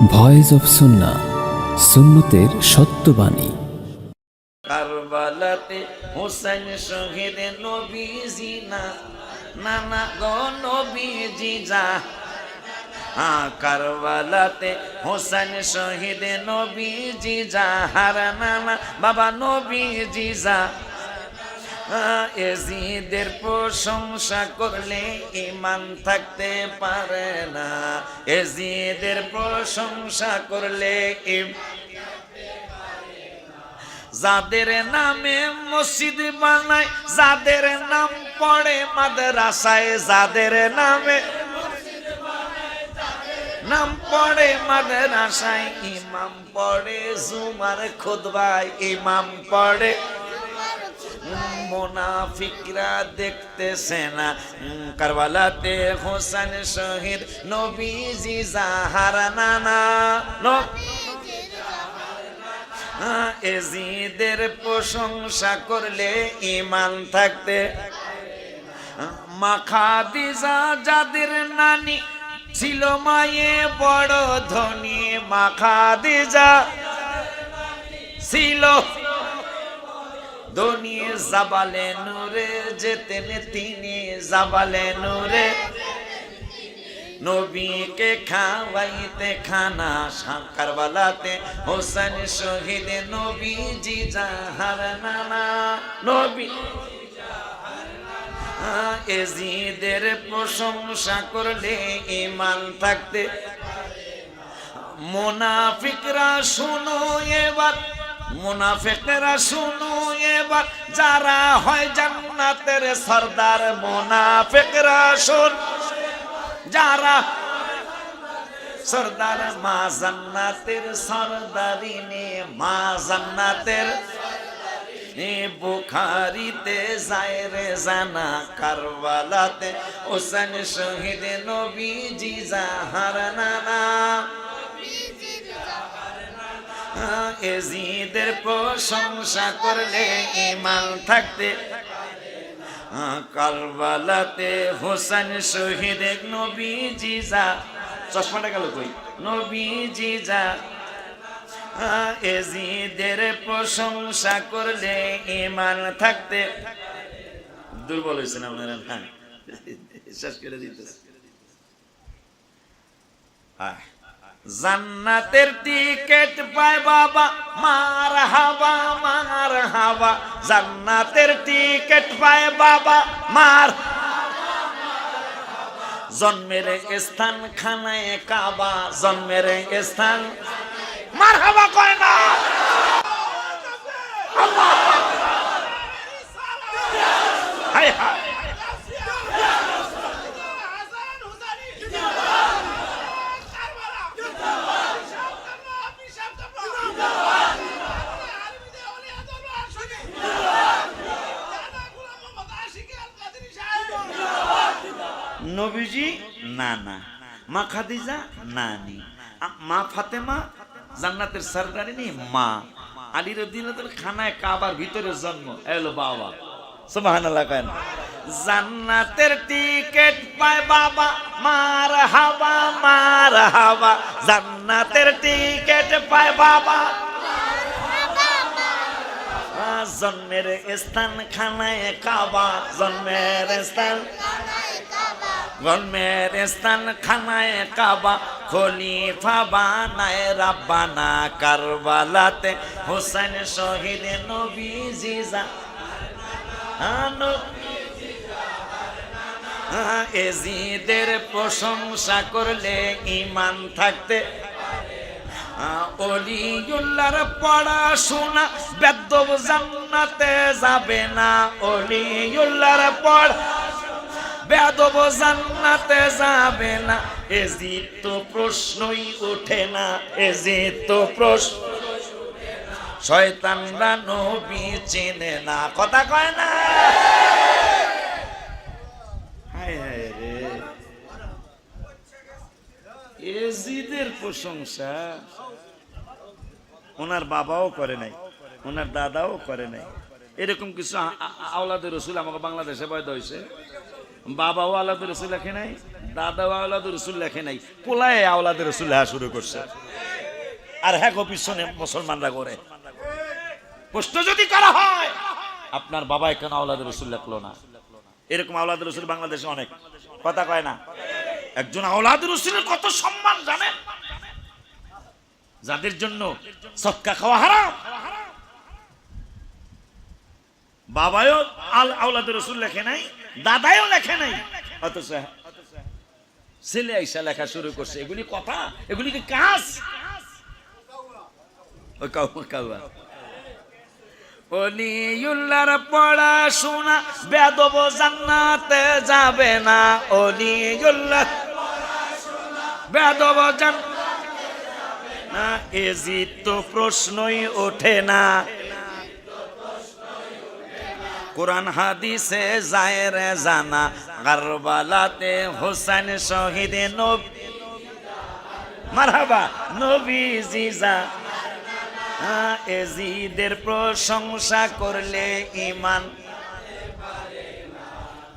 Voice of সুন্নাহ, সুন্নতের সত্যবাণী। কারবালাতে হোসেন শহীদ নবীজি না নানা গো নবীজি যা। কারবালাতে হোসেন শহীদ নবীজি যাহার নানা বাবা নবীজি যা। এজিদের প্রশংসা করলে ঈমান থাকতে পারে না, এজিদের প্রশংসা করলে যাদের নামে মসজিদ বানায়, যাদের নাম পড়ে মাদ্রাসায়, যাদের নামে নাম পড়ে মাদ্রাসায়, ইমাম পড়ে জুমার খুতবায়, ইমাম পড়ে মুনাফিকরা দেখতেছে না। কারবালাতে হোসেন শহীদ নবীজি যাহার নানা এজিদের প্রশংসা করলে ঈমান থাকতে। মা খাদিজা যাদের নানি ছিল মায়ে বড় ধনী, মা খাদিজা ছিল ধনী, জাবালে নূরে যেতেন তিনি, জাবালে নূরে নবীকে খাওয়াইতে খানা। কারবালাতে হোসেন শহীদ নবীজি যাহার নানা নবী এজিদের প্রশংসা করলে ঈমান থাকতে। মুনাফিকরা শুনো এবার, মুনাফিকরা শুনো এবার, যারা হয় জান্নাতের সরদার। মুনাফিকরা শুন যারা সরদার, মা জান্নাতের সরদারিনে, মা জান্নাতের বুখারিতে যায় রে জানা। কারবালাতে হোসেন শহীদ নবীজি যাহার নানা এজিদের প্রশংসা করলে ঈমান থাকতে। কারবালাতে হোসেন শহীদ নবীজি যা। চশমাটা গেল কই? নবীজি যা এজিদের প্রশংসা করলে ঈমান থাকতে। দুর্বল হয়েছেন আপনারা? হ্যাঁ, শেষ করে দিতেছে। জান্নাতের টিকেট পায় বাবা মার হাবা, মার হাবা। জান্নাতের টিকেট পায় বাবা মার, জন্মের স্থান খানায় কাবা, জন্মের স্থান মার হাবা কয় না। হায় হায়, নবীজি নানা, মা খাদিজা নানি, মা ফাতেমা জান্নাতের সরদারিনী মা, আলী রাদিয়াল্লাহু তাআলা খানায় কাবার ভিতরে জন্ম। এলো বাবা, সুবহানাল্লাহ। কেন জান্নাতের টিকেট পায় বাবা মার হাবা, মার হাবা। জান্নাতের টিকেট পায় বাবা, জন্মের স্থান খানায় কাবা, জন্মের স্থান, জন্মের স্থান খানায় কাবা। খলিফা বানায় রাব্বানা। কারবালাতে হোসেন শহীদ নবীজি এজিদের প্রশংসা করলে ঈমান থাকতে। ওলিউল্লাহর পড়াশোনা বেদব জান্নাতে যাবে না, ওলিউল্লাহর পড়া বেদব জান্নাতে যাবে না। এজিদ তো প্রশ্নই ওঠে না, এজিদ তো প্রশ্ন, শয়তানরা নবী চেনে না, কথা কয় না। হায় হায় রে, এজিদের প্রশংসা ওনার বাবাও করে নাই, ওনার দাদাও করে নাই। এরকম কিছু আওলাদের রাসূল আমাকে বাংলাদেশে পয়দা হয়েছে। বাবাও আল্লাহ রসুল লেখে নাই, দাদা আওলাদুর রসুল লেখে নাই, পোলায় আওলাদের রসুল লেখা শুরু করছে। আর হ্যাঁ গো পিছনে মুসলমানরা করে প্রশ্ন যদি করা হয় আপনার বাবা কেন আওলাদের রসুল লেখলো না? এরকম আওলাদের রসুল বাংলাদেশে অনেক, কথা কয় না। একজন আওলাদের রসুলের কত সম্মান জানেন, যাদের জন্য সদকা খাওয়া হারাম। বাবাও আওলাদের রসুল লেখে নাই, দাদাও লেখে নাই, অথচ ছেলে আইসা লেখা শুরু করছে। এগুলি কথা, এগুলি কি কাজ? ওলিউল্লাহর পড়াশোনা বেদব জান্নাতে যাবে না, ওলিউল্লাহ বেদব না, এজিদ তো প্রশ্নই ওঠে না। কোরআন হাদিসে যায় রে জানা, কারবালাতে হোসেন শহীদ নবী, মারহাবা নবীজি যা। এজিদের প্রশংসা করলে ইমান,